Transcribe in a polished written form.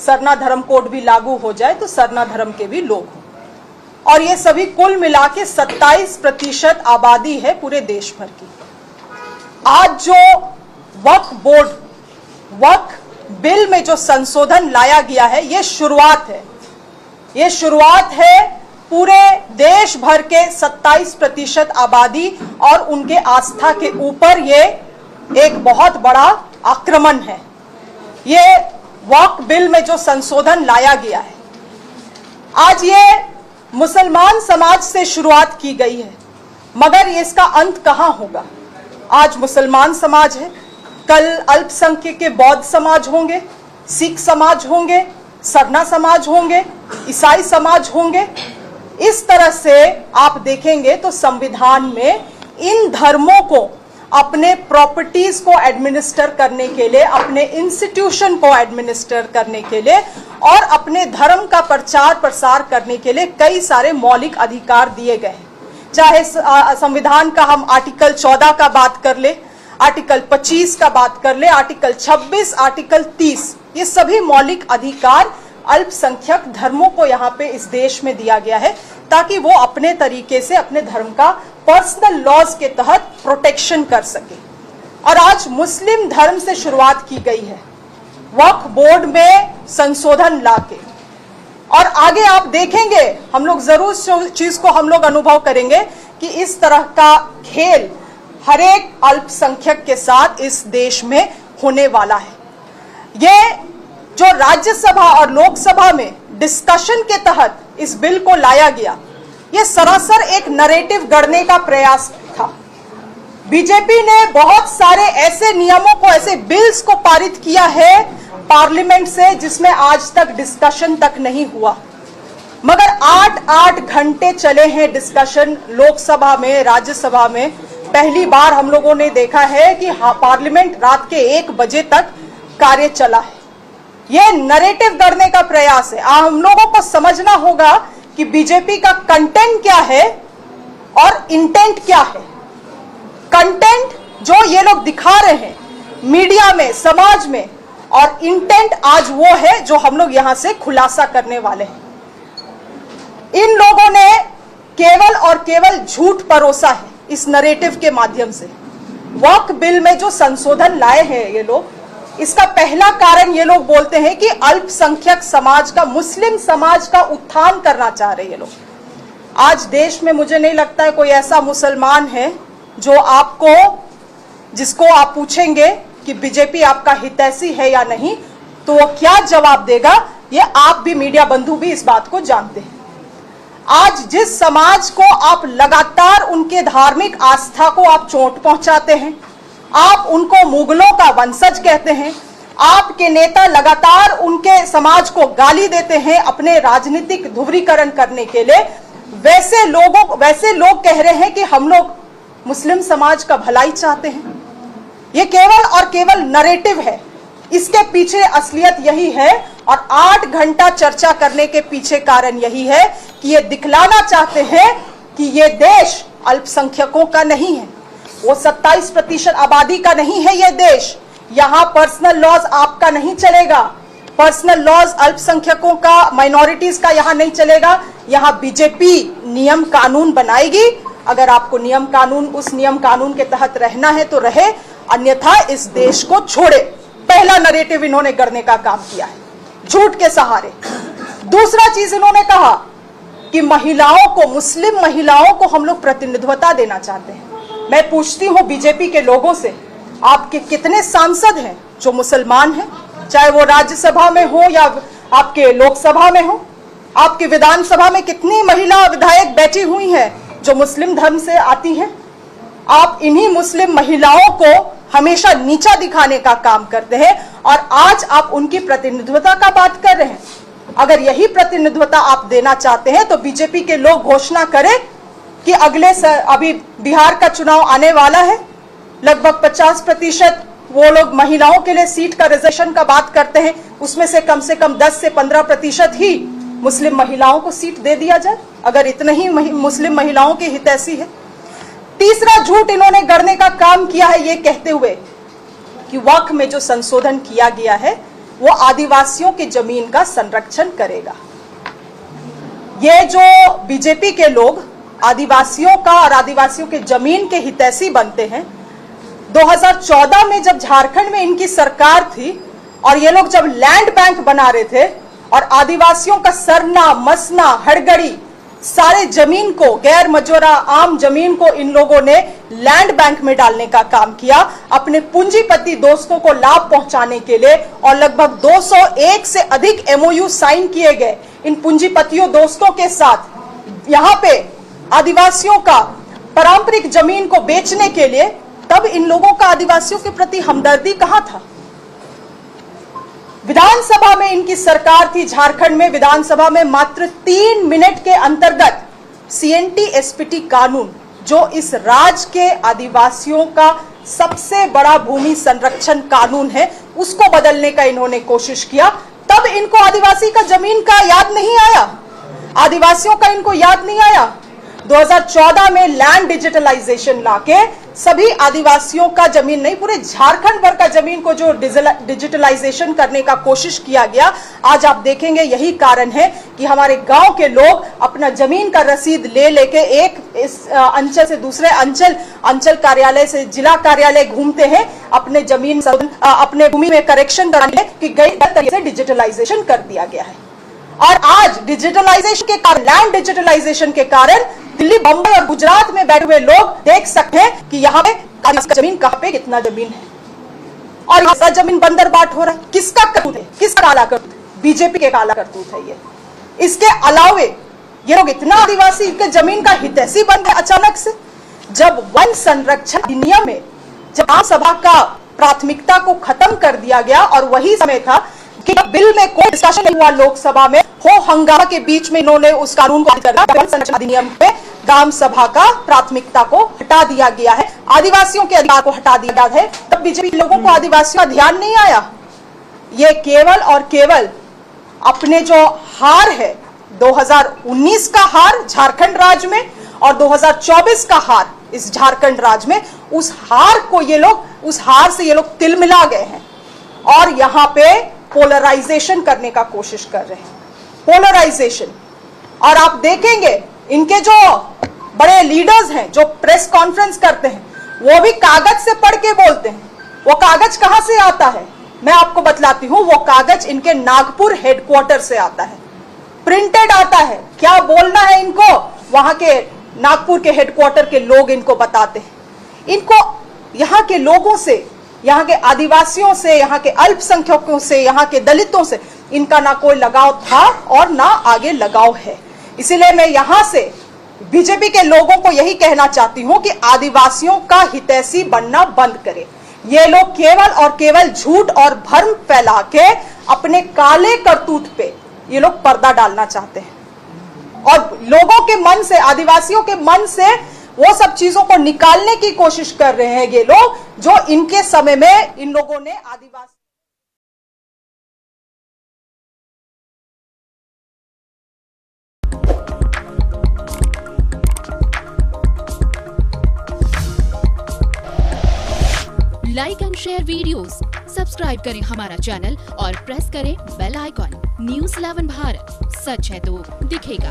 सरना धर्म कोड भी लागू हो जाए तो सरना धर्म के भी लोग हों। और ये सभी कुल मिला के 27% आबादी है पूरे देश भर की। आज जो वक्फ बोर्ड, वक्फ बिल में जो संशोधन लाया गया है, ये शुरुआत है। ये शुरुआत है पूरे देश भर के 27% आबादी और उनके आस्था के ऊपर ये एक बहुत बड़ा आक्रमण है। ये वक्फ बिल में जो संशोधन लाया गया है, आज ये मुसलमान समाज से शुरुआत की गई है, मगर इसका अंत कहां होगा? आज मुसलमान समाज है, कल अल्पसंख्यक के बौद्ध समाज होंगे, सिख समाज होंगे, सरना समाज होंगे, ईसाई समाज होंगे। इस तरह से आप देखेंगे तो संविधान में इन धर्मों को अपने प्रॉपर्टीज को एडमिनिस्टर करने के लिए, अपने इंस्टीट्यूशन को एडमिनिस्टर करने के लिए और अपने धर्म का प्रचार प्रसार करने के लिए कई सारे मौलिक अधिकार दिए गए हैं। चाहे संविधान का हम आर्टिकल 14 का बात कर ले, आर्टिकल 25 का बात कर ले, आर्टिकल 26, आर्टिकल 30, ये सभी मौलिक अधिकार अल्पसंख्यक धर्मों को यहाँ पे इस देश में दिया गया है ताकि वो अपने तरीके से अपने धर्म का पर्सनल लॉज के तहत प्रोटेक्शन कर सके। और आज मुस्लिम धर्म से शुरुआत की गई है वक्फ बोर्ड में संशोधन लाके, और आगे आप देखेंगे, हम लोग जरूर इस चीज को हम लोग अनुभव करेंगे कि इस तरह का खेल हर एक अल्पसंख्यक के साथ इस देश में होने वाला है। ये जो राज्यसभा और लोकसभा में डिस्कशन के तहत इस बिल को लाया गया, ये सरासर एक नैरेटिव गढ़ने का प्रयास था। बीजेपी ने बहुत सारे ऐसे नियमों को, ऐसे बिल्स को पारित किया है पार्लियामेंट से जिसमें आज तक डिस्कशन तक नहीं हुआ, मगर 8-8 घंटे चले हैं डिस्कशन लोकसभा में, राज्यसभा में। पहली बार हम लोगों ने देखा है कि पार्लियामेंट रात के 1 बजे तक कार्य चला है। यह नैरेटिव गढ़ने का प्रयास है। हम लोगों को समझना होगा कि बीजेपी का कंटेंट क्या है और इंटेंट क्या है। कंटेंट जो ये लोग दिखा रहे हैं मीडिया में, समाज में, और इंटेंट आज वो है जो हम लोग यहां से खुलासा करने वाले हैं। इन लोगों ने केवल और केवल झूठ परोसा है इस नैरेटिव के माध्यम से। वक्फ बिल में जो संशोधन लाए हैं ये लोग, इसका पहला कारण ये लोग बोलते हैं कि अल्पसंख्यक समाज का, मुस्लिम समाज का उत्थान करना चाह रहे हैं ये लोग। आज देश में मुझे नहीं लगता है कोई ऐसा मुसलमान है जो आपको, जिसको आप पूछेंगे कि बीजेपी आपका हितैषी है या नहीं, तो वो क्या जवाब देगा, ये आप भी, मीडिया बंधु भी इस बात को जानते हैं। आज जिस समाज को आप लगातार उनके धार्मिक आस्था को आप चोट पहुंचाते हैं, आप उनको मुगलों का वंशज कहते हैं, आपके नेता लगातार उनके समाज को गाली देते हैं अपने राजनीतिक ध्रुवीकरण करने के लिए, वैसे लोग कह रहे हैं कि हम लोग मुस्लिम समाज का भलाई चाहते हैं। ये केवल और केवल नैरेटिव है, इसके पीछे असलियत यही है। और 8 घंटा चर्चा करने के पीछे कारण यही है कि ये दिखलाना चाहते हैं कि ये देश अल्पसंख्यकों का नहीं है, वो 27% आबादी का नहीं है ये देश। यहां पर्सनल लॉज आपका नहीं चलेगा, पर्सनल लॉज अल्पसंख्यकों का, माइनॉरिटीज का यहां नहीं चलेगा। यहां बीजेपी नियम कानून बनाएगी। अगर आपको नियम कानून, उस नियम कानून के तहत रहना है तो रहे, अन्यथा इस देश को छोड़े। पहला नैरेटिव इन्होंने गढ़ने का काम किया है झूठ के सहारे। दूसरा चीज इन्होंने कहा कि महिलाओं को, मुस्लिम महिलाओं को हम लोग प्रतिनिधित्वता देना चाहते हैं। मैं पूछती हूं बीजेपी के लोगों से, आपके कितने सांसद हैं जो मुसलमान हैं, चाहे वो राज्यसभा में हो या आपके लोकसभा में हो? आपके विधानसभा में कितनी महिला विधायक बैठी हुई हैं जो मुस्लिम धर्म से आती हैं? आप इन्हीं मुस्लिम महिलाओं को हमेशा नीचा दिखाने का काम करते हैं और आज आप उनकी प्रतिनिधित्वता का बात कर रहे हैं। अगर यही प्रतिनिधित्वता आप देना चाहते हैं तो बीजेपी के लोग घोषणा करें कि अभी बिहार का चुनाव आने वाला है, लगभग 50% वो लोग महिलाओं के लिए सीट का रिजर्वेशन का बात करते हैं, उसमें से कम 10 से 15% ही मुस्लिम महिलाओं को सीट दे दिया जाए, अगर इतने ही मुस्लिम महिलाओं की हितैषी है। तीसरा झूठ इन्होंने गढ़ने का काम किया है ये कहते हुए कि वक्फ में जो संशोधन किया गया है वो आदिवासियों की जमीन का संरक्षण करेगा। ये जो बीजेपी के लोग आदिवासियों का और आदिवासियों के जमीन के हितैषी बनते हैं, 2014 में जब झारखंड में इनकी सरकार थी और ये लोग जब लैंड बैंक बना रहे थे और आदिवासियों का सरना मसना हड़गड़ी सारे जमीन को, गैर मजूरा आम जमीन को इन लोगों ने लैंड बैंक में डालने का काम किया अपने पूंजीपति दोस्तों को लाभ पहुंचाने के लिए, और लगभग 201 से अधिक एमओयू साइन किए गए इन पूंजीपतियों दोस्तों के साथ यहां पे आदिवासियों का पारंपरिक जमीन को बेचने के लिए। तब इन लोगों का आदिवासियों के प्रति हमदर्दी कहां था? विधानसभा में इनकी सरकार थी, झारखंड में विधानसभा में मात्र 3 मिनट के अंतर्गत सीएनटी एसपीटी कानून, जो इस राज्य के आदिवासियों का सबसे बड़ा भूमि संरक्षण कानून है, उसको बदलने का इन्होंने कोशिश किया। तब इनको आदिवासी का जमीन का याद नहीं आया, आदिवासियों का इनको याद नहीं आया। 2014 में लैंड डिजिटलाइजेशन लाके सभी आदिवासियों का जमीन नहीं, पूरे झारखंड भर का जमीन को जो डिजिटलाइजेशन करने का कोशिश किया गया, आज आप देखेंगे यही कारण है कि हमारे गांव के लोग अपना जमीन का रसीद ले लेके एक इस अंचल से दूसरे अंचल कार्यालय से जिला कार्यालय घूमते हैं अपने जमीन अपने भूमि में करेक्शन कराने कि गई तरीके से डिजिटलाइजेशन कर दिया गया है। और आज डिजिटलाइजेशन के कारण, लैंड डिजिटलाइजेशन के कारण दिल्ली, बंबई और गुजरात में बैठे हुए लोग देख सकते हैं कि यहाँ पे जमीन कहां पे कितना जमीन है, और ये जमीन बंदर बाट हो रहा है। किसका करतूत है? किसका काला करतूत? बीजेपी के काला करतूत है ये। इसके अलावे ये लोग इतना आदिवासी के जमीन का हितैषी बन गए अचानक से, जब वन संरक्षण अधिनियम में जब आम सभा का प्राथमिकता को खत्म कर दिया गया, और वही समय था कि बिल में कोई डिस्कशन नहीं हुआ लोकसभा में, हो हंगामा के बीच में इन्होंने उस कानून को वन संरक्षण अधिनियम पे ग्राम सभा का प्राथमिकता को हटा दिया गया है, आदिवासियों के अधिकार को हटा दिया गया है। तब बीजेपी लोगों को आदिवासियों का ध्यान नहीं आया। ये केवल और केवल अपने जो हार है 2019 का हार झारखंड राज्य में और 2024 का हार इस झारखंड राज्य में, उस हार से ये लोग तिलमिला गए हैं और यहां पे पोलराइजेशन करने का कोशिश कर रहे हैं, पोलराइजेशन। और आप देखेंगे इनके जो बड़े लीडर्स हैं जो प्रेस कॉन्फ्रेंस करते हैं, वो भी कागज से पढ़ के बोलते हैं। वो कागज कहां से आता है मैं आपको बतलाती हूं। वो कागज इनके नागपुर हेडक्वार्टर से आता है, प्रिंटेड आता है। क्या बोलना है इनको, वहां के नागपुर के हेडक्वार्टर के लोग इनको बताते हैं। इनको यहां के लोगों से, यहाँ के आदिवासियों से, यहाँ के अल्पसंख्यकों से, यहाँ के दलितों से इनका ना कोई लगाव था और ना आगे लगाव है। इसीलिए मैं यहां से बीजेपी के लोगों को यही कहना चाहती हूं कि आदिवासियों का हितैषी बनना बंद करें। ये लोग केवल और केवल झूठ और भ्रम फैला के अपने काले करतूत पे ये लोग पर्दा डालना चाहते हैं और लोगों के मन से, आदिवासियों के मन से वो सब चीजों को निकालने की कोशिश कर रहे हैं ये लोग, जो इनके समय में इन लोगों ने आदिवासी like and share videos, subscribe करें हमारा चैनल और प्रेस करें बेल आइकॉन। News 11 भारत, सच है तो दिखेगा।